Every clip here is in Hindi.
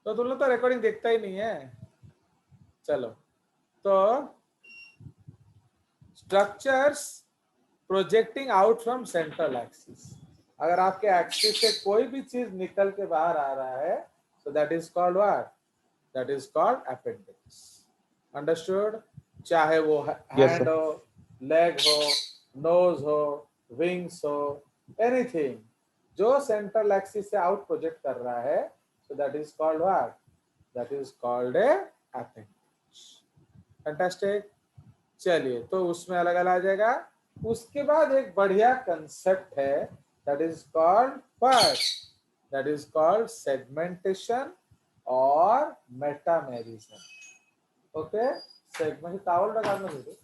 तो तुम लोग तो रिकॉर्डिंग देखता ही नहीं है। चलो, तो structures projecting out from central axis, अगर आपके एक्सिस से कोई भी चीज निकल के बाहर आ रहा है तो that is called what, that is called appendix. Understood? चाहे वो Yes, sir. हैंड हो, लेग हो, नोज हो, विंग्स हो, एनीथिंग जो सेंट्रल एक्सिस से आउट प्रोजेक्ट कर रहा है, so that is called what, that is called a appendage। Fantastic. चलिए, तो उसमें अलग अलग आ जाएगा। उसके बाद एक बढ़िया कंसेप्ट है, that is called first, that is called segmentation और मेटामेरिज्म। ओके, सेगमेंट टावल लगा दो मुझे,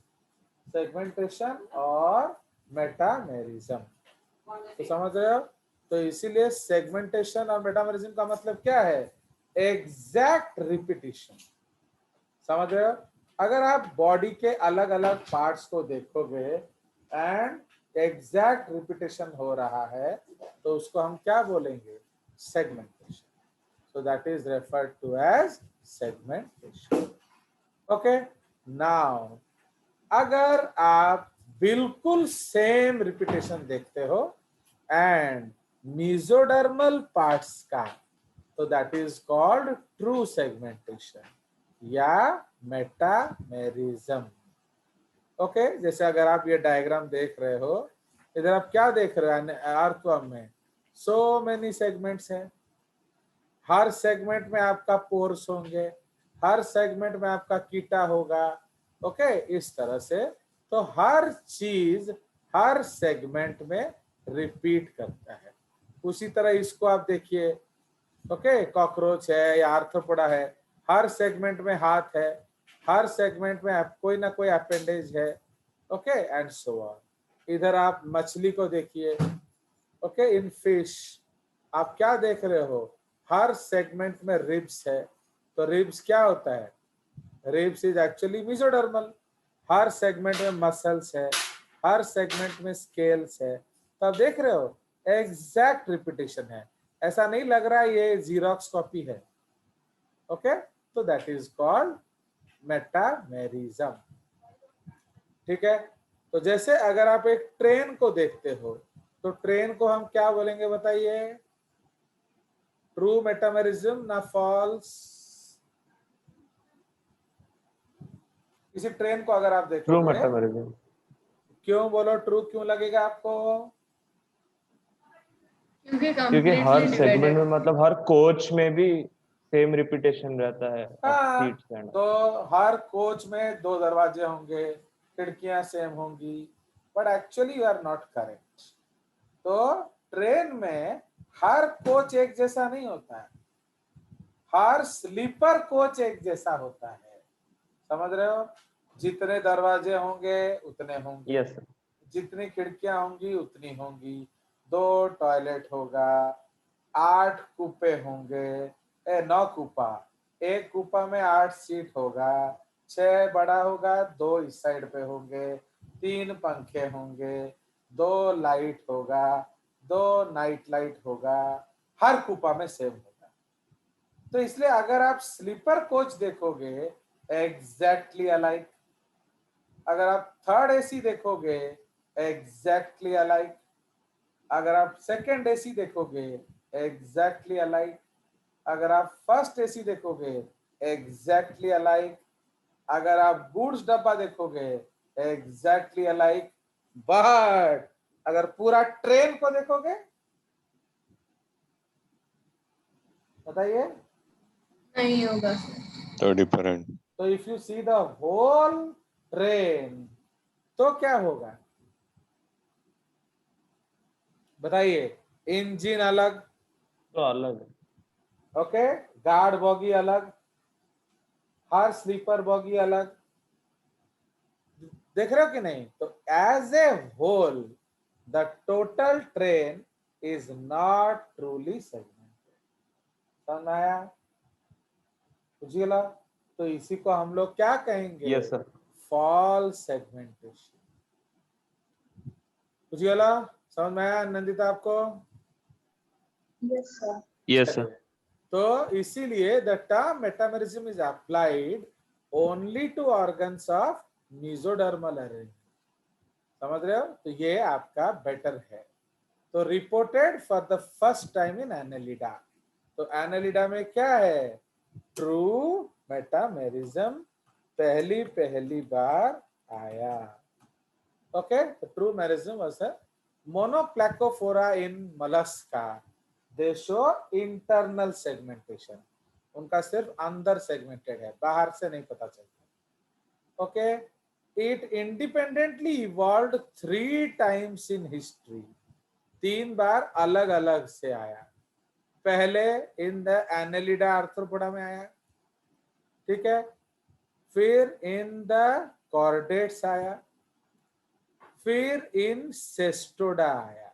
सेगमेंटेशन और मेटामेरिज्म, तो समझ रहे हो? तो इसीलिए सेगमेंटेशन और मेटामेरिज्म का मतलब क्या है? Exact repetition. समझ रहे हो? अगर आप बॉडी के अलग अलग पार्ट्स को देखोगे एंड एग्जैक्ट रिपीटेशन हो रहा है तो उसको हम क्या बोलेंगे? Segmentation. So that is referred to as segmentation. Okay, now अगर आप बिल्कुल सेम रिपीटेशन देखते हो एंड मेसोडर्मल पार्ट्स का, तो that is called true segmentation या मेटामेरिज्म। ओके, जैसे अगर आप ये डायग्राम देख रहे हो, इधर आप क्या देख रहे हो? अर्थवर्म में सो मेनी सेगमेंट्स हैं, हर सेगमेंट में आपका पोर्स होंगे, हर सेगमेंट में आपका कीटा होगा। ओके, इस तरह से तो हर चीज हर सेगमेंट में रिपीट करता है। उसी तरह इसको आप देखिए, ओके, कॉकरोच है या आर्थ्रोपोडा है, हर सेगमेंट में हाथ है, हर सेगमेंट में कोई ना कोई अपेंडेज है। Okay, and so on. इधर आप मछली को देखिए, ओके, इन फिश आप क्या देख रहे हो? हर सेगमेंट में रिब्स है, तो रिब्स क्या होता है? Ribs is actually mesodermal. Her segment में मसल्स है, हर सेगमेंट में स्केल्स है। तो आप देख रहे हो एग्जैक्ट रिपीटेशन है, ऐसा नहीं लग रहा है ये जीरोक्स कॉपी है। ओके, तो दैट इज कॉल्ड मेटामेरिज्म। ठीक है, तो जैसे अगर आप एक ट्रेन को देखते हो तो ट्रेन को हम क्या बोलेंगे बताइए? ट्रू मेटामेरिज्म ना फॉल्स? किसी ट्रेन को अगर आप True देखोगे, metabolism. क्यों बोलो ट्रू क्यों लगेगा आपको? क्योंकि क्योंकि हर completely सेगमेंट divided। में मतलब हर कोच में भी सेम रिपीटेशन रहता है ऑफ हाँ, सीट्स एंड। तो हर कोच में 2 दरवाजे होंगे, खिड़कियां सेम होंगी, but actually you are not correct. तो ट्रेन में हर कोच एक जैसा नहीं होता है, हर स्लीपर कोच एक जैसा होता है। समझ रहे हो? जितने दरवाजे होंगे उतने होंगे, यस सर। जितनी खिड़कियां होंगी उतनी होंगी, 2 टॉयलेट होगा, 8 कूपे होंगे, 9 कूपा, एक कूपा में 8 सीट होगा, 6 बड़ा होगा, 2 इस साइड पे होंगे, 3 पंखे होंगे, 2 लाइट होगा, 2 नाइट लाइट होगा, हर कूपा में सेम होगा। तो इसलिए अगर आप स्लीपर कोच देखोगे एग्जैक्टली अलाइक, अगर आप थर्ड एसी देखोगे एग्जैक्टली अलाइक, अगर आप सेकंड एसी देखोगे एग्जैक्टली अलाइक, अगर आप फर्स्ट एसी देखोगे एग्जैक्टली अलाइक, अगर आप गुड्स डब्बा देखोगे एग्जैक्टली अलाइक, बट अगर पूरा ट्रेन को देखोगे, बताइए, नहीं होगा सर। तो डिफरेंट। तो if you see the whole train तो क्या होगा बताइए? इंजन अलग, तो अलग है। ओके, गार्ड बॉगी अलग, हर स्लीपर बॉगी अलग, देख रहे हो कि नहीं? तो as a whole the total train is not truly segmented. समझ में आया? बुझिएला? तो इसी को हम लोग क्या कहेंगे? Yes sir. False segmentation. बुझिएला? समझ में आया नंदिता आपको? Yes sir. Yes sir. चलिए, तो इसीलिए the term metamerism is applied only to organs of mesodermal arrangement. समझ रहे हो? तो ये आपका बेटर है। तो reported for the first time in Annelida. तो एनालिडा में क्या है? ट्रू मेटामेरिज्म पहली बार आया। Okay, true merism was a Monoplacophora in mollusca। They show internal segmentation. उनका सिर्फ अंदर सेगमेंटेड है, बाहर से नहीं पता चलता। Okay, it independently evolved 3 times in history. 3 बार अलग अलग से आया। पहले इन द एनालिडा आर्थ्रोपोडा में आया, ठीक है, फिर इन द कॉर्डेट्स आया, फिर इन सेस्टोडा आया।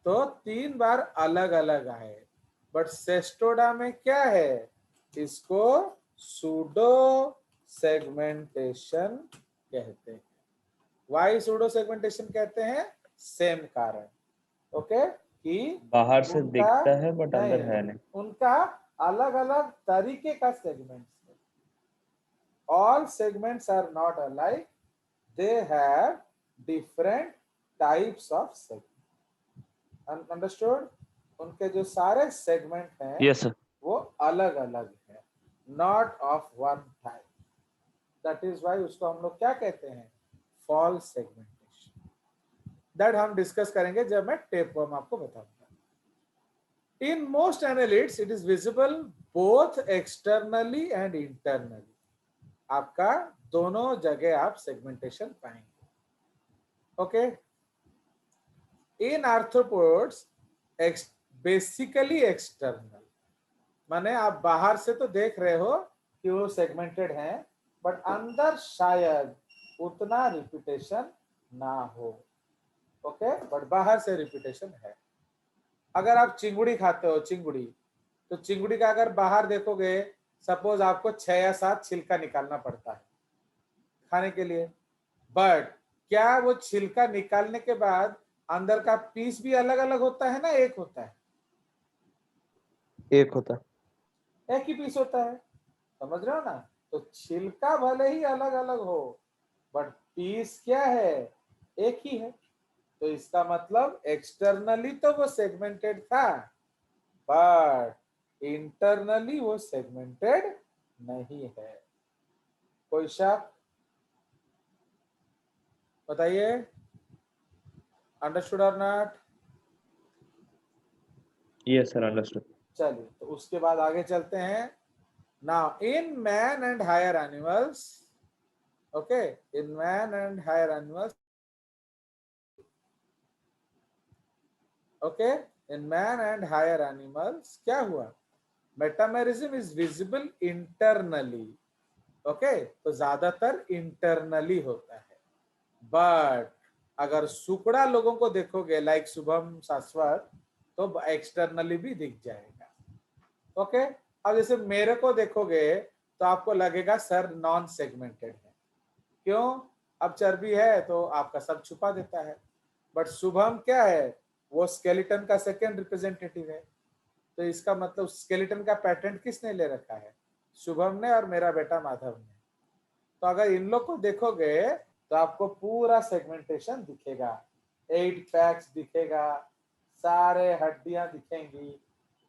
तो 3 बार अलग अलग आए। बट सेस्टोडा में क्या है? इसको सूडो सेगमेंटेशन कहते हैं। वाई सूडो सेगमेंटेशन कहते हैं? सेम कारण। ओके, कि बाहर से उनका दिखता है बट अंदर है नहीं। उनका अलग अलग तरीके का सेगमेंट्स है। All segments are not alike, they have different types of segment. Understood? उनके जो सारे सेगमेंट हैं यस सर। वो अलग अलग है, not of one type. That is why उसको हम लोग क्या कहते हैं? False segmentation. दैट हम डिस्कस करेंगे जब मैं टेपवर्म आपको बताऊंगा। In most annelids, it is visible both externally and internally. आपका दोनों जगह आप सेगमेंटेशन पाएंगे। ओके, इन आर्थ्रोपोड्स बेसिकली एक्सटर्नल, माने आप बाहर से तो देख रहे हो कि वो सेगमेंटेड हैं, बट अंदर शायद उतना रिपीटेशन ना हो। ओके, बट बाहर से रिपीटेशन है। अगर आप चिंगुड़ी खाते हो, चिंगुड़ी, तो चिंगुड़ी का अगर बाहर देखोगे, सपोज आपको 6 या 7 छिलका निकालना पड़ता है खाने के लिए, बट क्या वो छिलका निकालने के बाद अंदर का पीस भी अलग अलग होता है ना एक होता है? एक होता है। एक ही पीस होता है। समझ रहे हो ना? तो छिलका भले ही अलग अलग हो, बट पीस क्या है? एक ही है। तो इसका मतलब एक्सटर्नली तो वो सेगमेंटेड था, बट इंटरनली वो सेगमेंटेड नहीं है। कोई शक? बताइए, अंडरस्टूड और नॉट? Yes sir, understood. चलिए, तो उसके बाद आगे चलते हैं। Now in man and higher animals, okay, in man and higher animals, okay, in man and higher animals क्या हुआ? Metamerism is visible internally. Okay, तो ज्यादातर इंटरनली होता है, बट अगर सुकड़ा लोगों को देखोगे लाइक शुभम शाश्वत, तो एक्सटर्नली भी दिख जाएगा। ओके, अब जैसे मेरे को देखोगे तो आपको लगेगा सर नॉन सेगमेंटेड है। क्यों? अब चर्बी है तो आपका सब छुपा देता है। बट शुभम क्या है? वो स्केलेटन का सेकेंड रिप्रेजेंटेटिव है। तो इसका मतलब स्केलेटन का पैटेंट किसने ले रखा है? शुभम ने और मेरा बेटा माधव ने। तो अगर इन लोग को देखोगे तो आपको पूरा सेगमेंटेशन दिखेगा, 8 पैक्स दिखेगा, सारे हड्डियां दिखेंगी,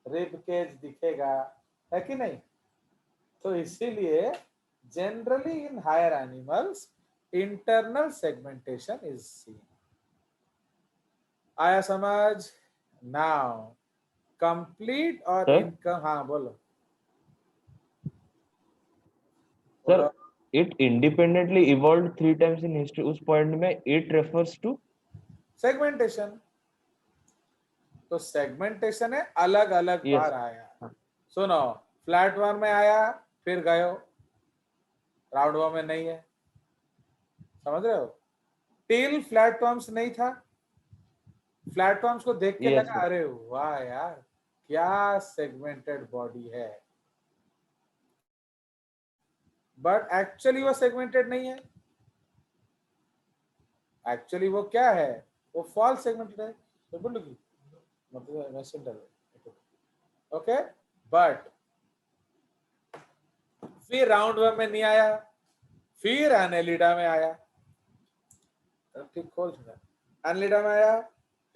रिब केज दिखेगा, है कि नहीं? तो इसीलिए generally in higher animals internal segmentation is seen. आया समझ? नाउ कंप्लीट और सर इनकम, हाँ बोलो सर, बोलो। It independently evolved 3 times in history, उस पॉइंट में इट रेफर्स टू सेगमेंटेशन, तो सेगमेंटेशन है अलग अलग यस। बार आया। सुनो, फ्लैट वन में आया, फिर गयो, राउंड वन में नहीं है। समझ रहे हो? टिल फ्लैटफॉर्म्स नहीं था, प्लेटफॉर्म्स को देख के यस लगा सर। अरे वाह यार क्या सेगमेंटेड बॉडी है, बट एक्चुअली वो सेगमेंटेड नहीं है। एक्चुअली वो क्या है? वो फॉल्स सेगमेंटेड है। तो बोलो की मतलब मैसेंटर, ओके, बट फिर राउंड वन में नहीं आया, फिर एनेलिडा में आया, ठीक खोल चुका, एनेलिडा में आया,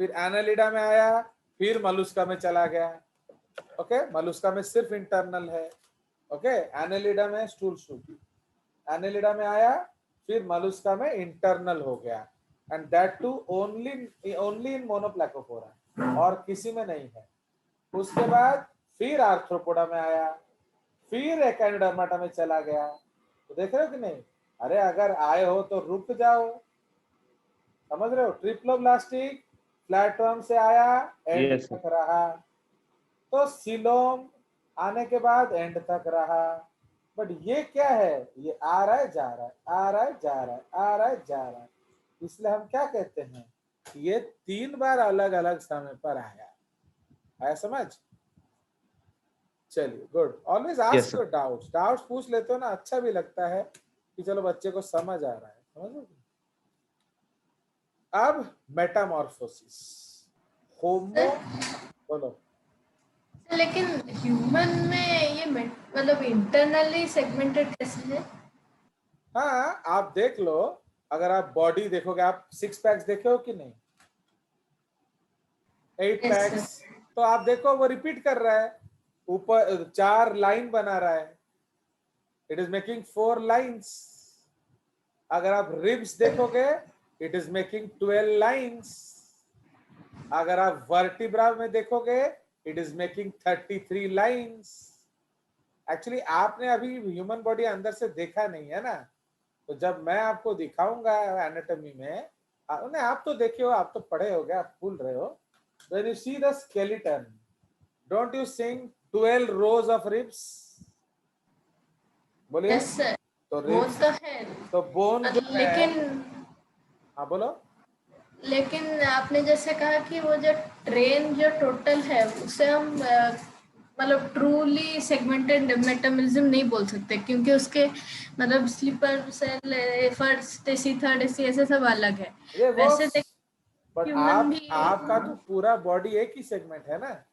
फिर एनेलिडा में आया, फिर मलुस्का में चला गया। ओके, मलुस्का में सिर्फ इंटरनल है। ओके, एनेलिडा में स्टूल सूप, एनेलिडा में आया, फिर मलुस्का में इंटरनल हो गया, and that too only in Monoplacophora, और किसी में नहीं है। उसके बाद फिर आर्थ्रोपोडा में आया, फिर एकेनोडर्माटा में चला गया। तो देख रहे हो कि नहीं? अरे अगर आए हो तो रुक जाओ, समझ रहे हो? ट्रिप्लोब्लास्टिक प्लेटफॉर्म से आया, एंड Yes, sir. तक रहा, तो सिलोम आने के बाद एंड तक रहा। बट ये क्या है? ये आ रहा है जा रहा है, आ रहा है जा रहा है, आ रहा है जा रहा है, इसलिए हम क्या कहते हैं? ये 3 बार अलग अलग समय पर आया समझ? चलिए, good. Always Yes, ask sir. Your doubts पूछ लेते हो ना, अच्छा भी लगता है कि चलो बच्चे को समझ आ रहा है, समझ लो। अब मेटामॉर्फोसिस, होमो, बोलो। लेकिन ह्यूमन में ये मतलब इंटरनली सेगमेंटेड कैसे है? हाँ, आप देख लो, अगर आप बॉडी देखोगे, आप 6 पैक्स देखे हो कि नहीं, 8 Yes, पैक्स, sir. तो आप देखो वो रिपीट कर रहा है, ऊपर 4 लाइन बना रहा है, इट इज मेकिंग 4 लाइन्स। अगर आप रिब्स देखोगे, इट इज मेकिंग 12 लाइन्स। अगर आप वर्टिब्रा में देखोगे, it is making 33 lines. Actually आपने अभी ह्यूमन बॉडी अंदर से देखा नहीं है ना, तो जब मैं आपको दिखाऊंगा एनाटॉमी में, नहीं आप तो देखे हो, आप तो पढ़े हो गए, आप भूल रहे हो। When you see the skeleton, don't you think 12 rows of ribs? बोलिए। Yes, sir. तो वो रिब्स, तो है, तो बोन जो है, लेकिन हाँ बोलो। लेकिन आपने जैसे कहा कि वो जो ट्रेन जो टोटल है उसे हम मतलब ट्रूली सेगमेंटेड मेटाबॉलिज्म नहीं बोल सकते, क्योंकि उसके मतलब sleeper cell, first AC, third AC ऐसे सब अलग है। अरे वो, वैसे देख बट ह्यूमन भी आपका तो पूरा बॉडी एक ही सेगमेंट है ना,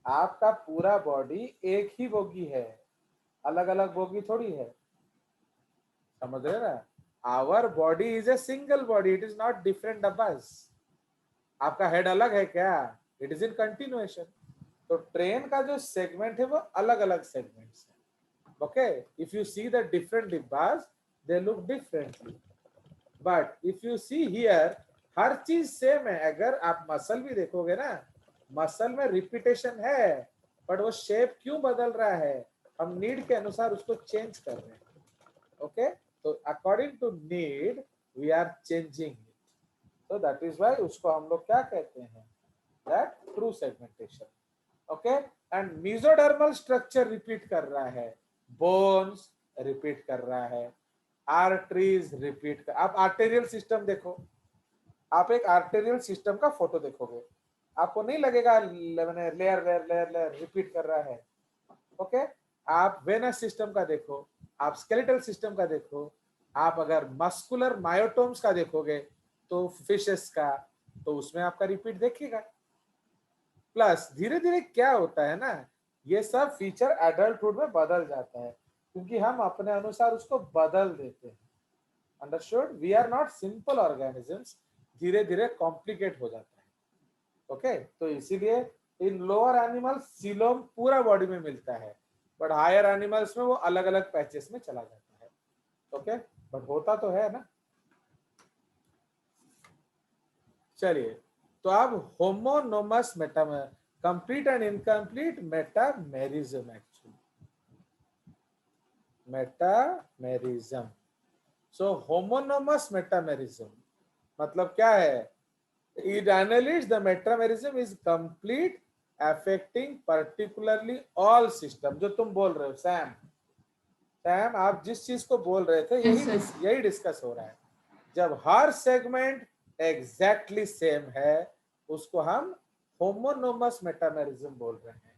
आपका पूरा बॉडी एक ही बोगी है, अलग अलग बोगी थोड़ी है, समझ रहे ना? Our body is a single body, it is not different डब्बास। आपका हेड अलग है क्या? It is in continuation. तो ट्रेन का जो सेगमेंट है वो अलग अलग सेगमेंट्स है। Okay, if you see the different डिब्बास, they look differently, but if you see here, हर चीज सेम है। अगर आप मसल भी देखोगे ना, मसल में रिपीटेशन है, बट वो शेप क्यों बदल रहा है? हम नीड के अनुसार उसको चेंज कर रहे हैं। ओके, तो according to need we are changing it, तो दैट इज व्हाई उसको हम लोग क्या कहते हैं? That true segmentation. Okay, and mesodermal structure repeat कर रहा है, बोन्स रिपीट कर रहा है, आर्टरीज रिपीट कर। आप आर्टेरियल सिस्टम देखो, आप एक आर्टेरियल सिस्टम का फोटो देखोगे, आपको नहीं लगेगा layer layer layer layer repeat कर रहा है। ओके, आप वेनस सिस्टम का देखो, आप स्केलेटल सिस्टम का देखो, आप अगर मस्कुलर मायोटोम्स का देखोगे, तो फिशेस का, तो उसमें आपका रिपीट देखिएगा। प्लस धीरे धीरे क्या होता है ना, ये सब फीचर एडल्टहुड में बदल जाता है, क्योंकि हम अपने अनुसार उसको बदल देते हैं। Understood? We are not simple organisms, धीरे धीरे कॉम्प्लिकेट हो जाता है। ओके, तो इसीलिए इन लोअर एनिमल्स सीलोम पूरा बॉडी में मिलता है, बट हायर एनिमल्स में वो अलग अलग पैचेस में चला जाता है। ओके, बट होता तो है ना। चलिए, तो अब homonomous complete and incomplete metamerism, actually metamerism. So homonomous metamerism मतलब क्या है? It analyzes the metamerism is complete, affecting particularly all system। जो तुम बोल रहे हो सैम, आप जिस चीज को बोल रहे थे, यही डिस्कस हो रहा है। जब हर सेगमेंट एग्जैक्टली सेम है, उसको हम होमोनोमस मेटामेरिज्म बोल रहे हैं।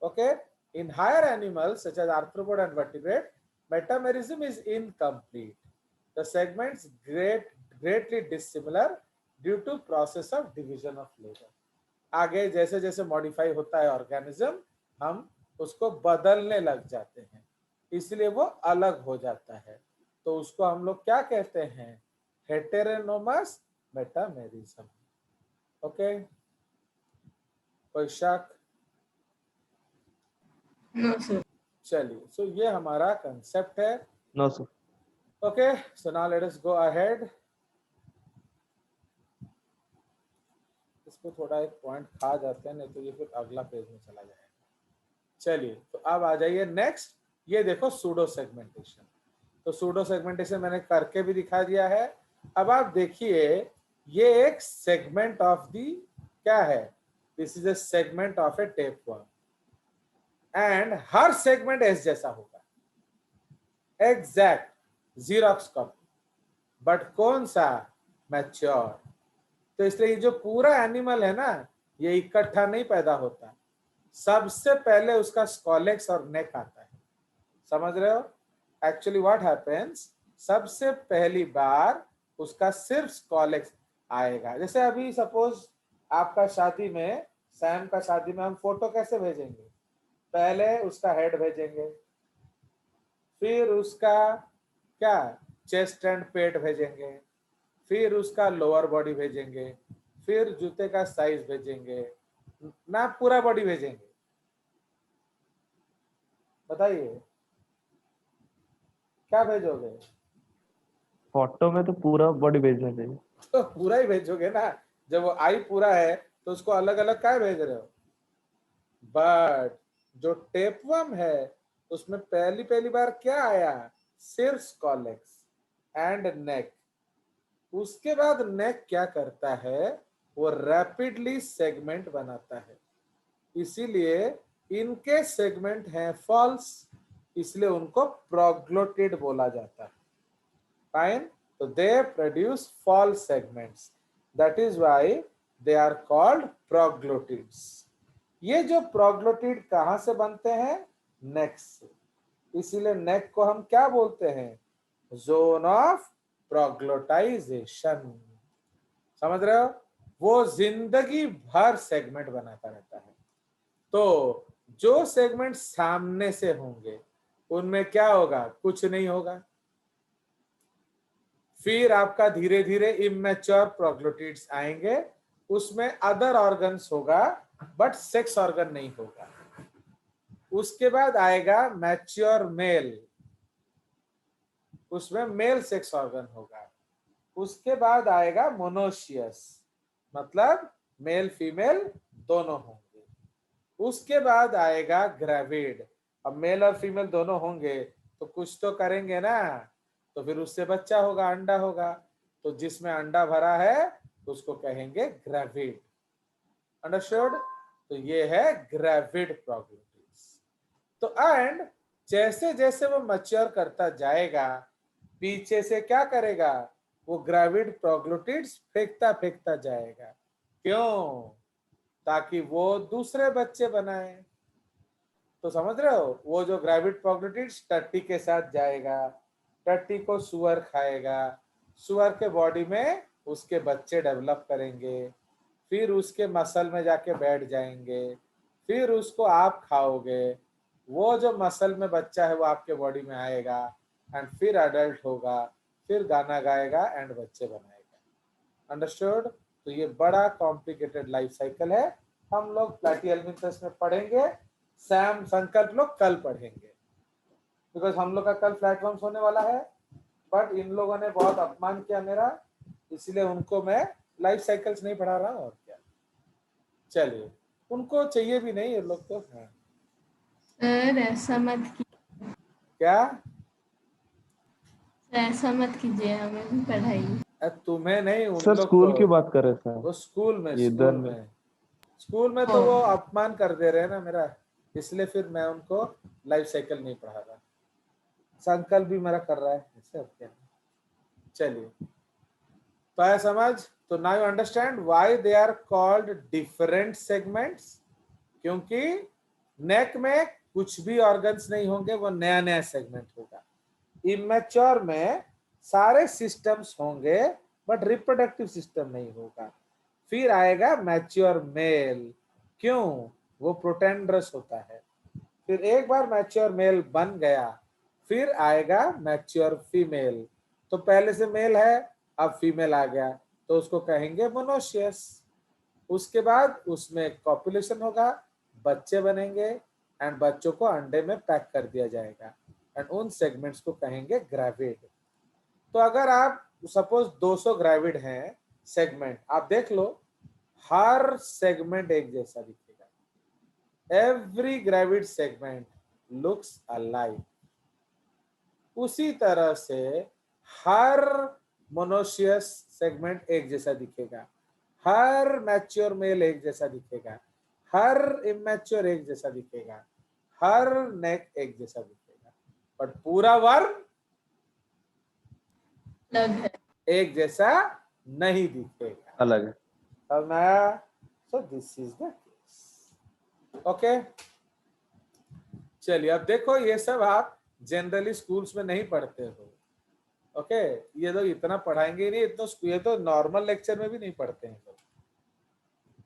Okay, in higher animals such as arthropod and vertebrate, metamerism is incomplete, the segments greatly dissimilar due to process of division of labour. आगे जैसे जैसे मॉडिफाई होता है ऑर्गेनिज्म, हम उसको बदलने लग जाते हैं, इसलिए वो अलग हो जाता है। तो उसको हम लोग क्या कहते हैं? हेटेरोनोमस मेटामेरिज्म। ओके, कोई शक? No sir. चलिए, सो ये हमारा कंसेप्ट है। No sir. Okay, so now let us go ahead. इसको थोड़ा एक पॉइंट खा जाते हैं, नहीं तो ये फिर अगला पेज में चला जाएगा। चलिए, तो अब आ जाइए नेक्स्ट। ये देखो सूडो सेगमेंटेशन। तो सूडो सेगमेंटेशन मैंने करके भी दिखा दिया है। अब आप देखिए, ये एक सेगमेंट ऑफ दी क्या है? This is A segment of A tape worm, and her segment S जैसा होगा, एग्जैक्ट जीरोक्स कॉपी, बट कौन सा? मैच्योर। तो इसलिए ये जो पूरा एनिमल है ना, ये इकट्ठा नहीं पैदा होता, सबसे पहले उसका स्कॉलेक्स और नेक आता है। समझ रहे हो? एक्चुअली व्हाट हैपेंस, सबसे पहली बार उसका सिर्फ स्कॉलेक्स आएगा। जैसे अभी सपोज आपका शादी में, सैम का शादी में हम फोटो कैसे भेजेंगे? पहले उसका हेड भेजेंगे, फिर उसका क्या चेस्ट एंड पेट भेजेंगे, फिर उसका लोअर बॉडी भेजेंगे, फिर जूते का साइज भेजेंगे, ना पूरा बॉडी भेजेंगे? बताइए क्या भेजोगे? फोटो में तो पूरा बॉडी भेजना चाहिए। तो पूरा ही भेजोगे ना। जब वो आई पूरा है तो उसको अलग अलग क्या भेज रहे हो? बट जो टेपवर्म है उसमें पहली पहली बार क्या आया? सिर्फ स्कॉलेक्स एंड नेक। उसके बाद नेक क्या करता है? वो रैपिडली सेगमेंट बनाता है, इसीलिए इनके सेगमेंट हैं फॉल्स, इसलिए उनको प्रोग्लोटिड बोला जाता है। Fine, so they produce false segments, that is why they are called proglottids. ये जो प्रोग्लोटिड कहां से बनते हैं? नेक से, इसीलिए नेक को हम क्या बोलते हैं? Zone of proglottization. समझ रहे हो? वो जिंदगी भर सेगमेंट बनाता रहता है। तो जो सेगमेंट सामने से होंगे उनमें क्या होगा? कुछ नहीं होगा। फिर आपका धीरे धीरे इमेच्योर प्रोग्लोटिड्स आएंगे, उसमें अदर ऑर्गन्स होगा बट सेक्स ऑर्गन नहीं होगा। उसके बाद आएगा मैच्योर मेल, उसमें मेल सेक्स ऑर्गन होगा। उसके बाद आएगा मोनोशियस, मतलब मेल फीमेल दोनों होंगे। उसके बाद आएगा ग्रेविड। अब मेल और फीमेल दोनों होंगे तो कुछ तो करेंगे ना, तो फिर उससे बच्चा होगा, अंडा होगा। तो जिसमें अंडा भरा है उसको कहेंगे ग्रेविड। अंडरस्टूड? तो ये है ग्रेविड प्रोग्लोटिड्स। तो एंड जैसे जैसे वो मैच्योर करता जाएगा, पीछे से क्या करेगा? वो ग्रेविड प्रोग्लोटिड्स फेंकता फेंकता जाएगा। क्यों? ताकि वो दूसरे बच्चे बनाए। तो समझ रहे हो? वो जो ग्रेविड प्रोग्लोटिड्स टट्टी के साथ जाएगा, टट्टी को सुअर खाएगा, सुअर के बॉडी में उसके बच्चे डेवलप करेंगे, फिर उसके मसल में जाके बैठ जाएंगे, फिर उसको आप खाओगे, वो जो मसल में बच्चा है वो आपके बॉडी में आएगा, एंड फिर अडल्ट होगा, फिर गाना गाएगा एंड बच्चे बनाएगा। अंडरस्टूड? तो ये बड़ा कॉम्प्लिकेटेड लाइफ साइकिल है, हम लोग प्लैटिहेल्मिन्थस में पढ़ेंगे। सैम संकल्प लोग कल पढ़ेंगे, बिकॉज हम लोग का कल प्लेटफॉर्म होने वाला है। बट इन लोगों ने बहुत अपमान किया मेरा, इसलिए उनको मैं लाइफ साइकिल्स नहीं पढ़ा रहा हूँ। और क्या, चलिए, उनको चाहिए भी नहीं ये लोग तो। हाँ, सर ऐसा मत कीजिए, क्या? ऐसा मत कीजिए, हमें भी पढ़ाइए। तुम्हें नहीं, उन सर लोग स्कूल को। की बात कर रहे थे। वो स्कूल में, ये स्कूल इधर में। में, स्कूल में तो वो अपमान कर दे रहे हैं ना मेरा, इसलिए फिर मैं उनको लाइफ साइकिल नहीं पढ़ा रहा। संकल्प भी मेरा कर रहा है ऐसे। अब क्या, चलिए, तो आया समझ? तो now you understand why they are called different segments. क्योंकि नेक में कुछ भी ऑर्गन्स नहीं होंगे, वो नया नया सेगमेंट होगा। इमेच्योर में सारे सिस्टम्स होंगे बट रिप्रोडक्टिव सिस्टम नहीं होगा। फिर आएगा मैच्योर मेल, क्यों? वो प्रोटेंड्रस होता है। फिर एक बार मैच्योर मेल बन गया, फिर आएगा मैच्योर फीमेल। तो पहले से मेल है, अब फीमेल आ गया, तो उसको कहेंगे मोनोशियस। उसके बाद उसमें कॉपुलेशन होगा, बच्चे बनेंगे, एंड बच्चों को अंडे में पैक कर दिया जाएगा, एंड उन सेगमेंट्स को कहेंगे ग्रेविड। तो अगर आप सपोज 200 ग्रेविड हैं सेगमेंट, आप देख लो हर सेगमेंट एक जैसा दिखेगा। Every gravid segment looks alike. उसी तरह से हर मोनोशियस सेगमेंट एक जैसा दिखेगा, हर मैच्योर मेल एक जैसा दिखेगा, हर इमैच्योर एक जैसा दिखेगा, हर नेक एक जैसा दिखेगा, बट पूरा वर्म अलग है। एक जैसा नहीं दिखेगा, अलग है। अब नया। So this is the case. Okay, चलिए अब देखो, ये सब आप जनरली स्कूल्स में नहीं पढ़ते हो। ओके, ये लोग इतना पढ़ाएंगे ही नहीं, इतना ये तो नॉर्मल लेक्चर में भी नहीं पढ़ते हैं लोग।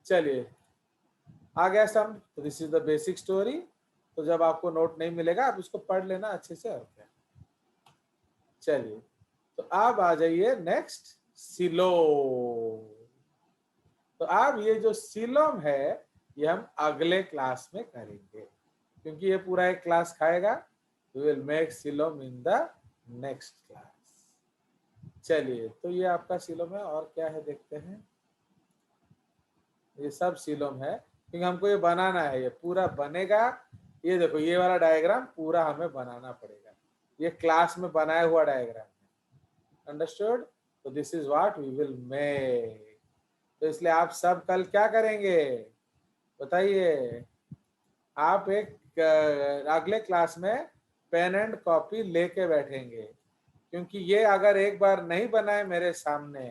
चलिए आ गया सम। तो this is the basic story. तो जब आपको नोट नहीं मिलेगा आप इसको पढ़ लेना अच्छे से, और क्या। चलिए, तो आप आ जाइए नेक्स्ट, सिलोम। तो आप ये जो सिलोम है ये हम अगले क्लास में करेंगे, क्योंकि ये पूरा एक क्लास खाएगा। We will make coelom in the next class. चलिए, तो ये आपका सिलोम है, और क्या है देखते हैं। ये सब सिलोम है, क्योंकि हमको ये बनाना है, ये पूरा बनेगा। ये देखो, ये वाला डायग्राम पूरा हमें बनाना पड़ेगा, ये क्लास में बनाया हुआ डायग्राम है। अंडरस्टूड? तो this is what we will make. तो इसलिए आप सब कल क्या करेंगे बताइए। आप एक अगले क्लास में पेन एंड कॉपी लेके बैठेंगे, क्योंकि ये अगर एक बार नहीं बनाए मेरे सामने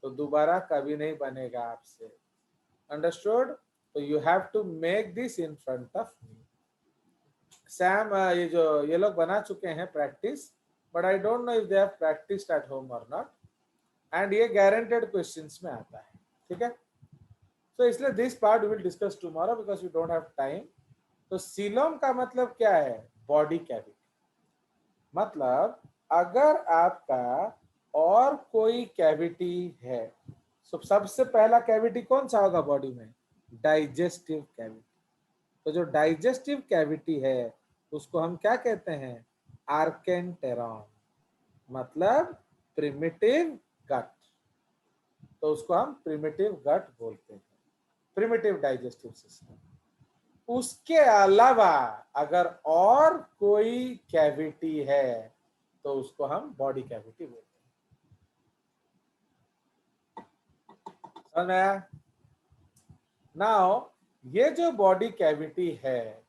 तो दोबारा कभी नहीं बनेगा आपसे। अंडरस्टूड? तो you have to make this in front of me. Sam, ये जो ये लोग बना चुके हैं practice, but I don't know if they have practised at home और नॉट, एंड ये गारंटेड क्वेश्चंस में आता है, ठीक है। तो इसलिए this part we will discuss tomorrow because we don't have time. तो सीलोम का मतलब क्या है? Body cavity. मतलब अगर आपका और कोई कैविटी है, तो सबसे पहला कैविटी कौन सा होगा बॉडी में? Digestive cavity. तो जो डाइजेस्टिव कैविटी है उसको हम क्या कहते हैं? आर्केंटेरॉन, मतलब प्रिमिटिव गट। तो उसको हम प्रिमिटिव गट बोलते हैं, प्रिमिटिव डाइजेस्टिव सिस्टम। उसके अलावा अगर और कोई कैविटी है तो उसको हम बॉडी कैविटी बोलते हैं। समझ में आया? नाउ ये जो बॉडी कैविटी है,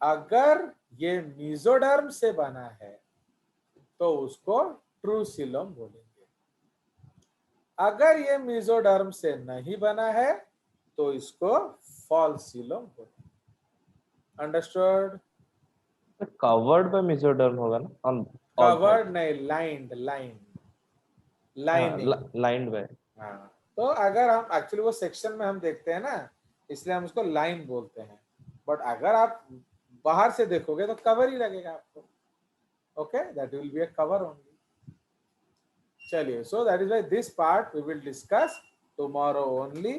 अगर ये मीजोडर्म से बना है तो उसको ट्रू सीलोम बोलेंगे। अगर ये मीजोडर्म से नहीं बना है तो इसको फॉल्स सीलोम बोलेंगे। अंडरस्टूड? कवर्ड पे मेसोडर्म होगा ना, ऑन कवर्ड नहीं, लाइंड, लाइन, लाइनिंग। लाइंड पे। हाँ, तो अगर हम एक्चुअली वो सेक्शन में हम देखते हैं ना, इसलिए हम उसको लाइन बोलते हैं, बट अगर आप बाहर से देखोगे तो कवर ही लगेगा आपको। Okay, that will be a cover only. चलिए, so that is why this part we will discuss tomorrow only.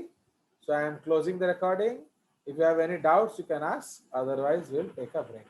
So I am closing the recording. If you have any doubts you can ask, otherwise we'll take a break.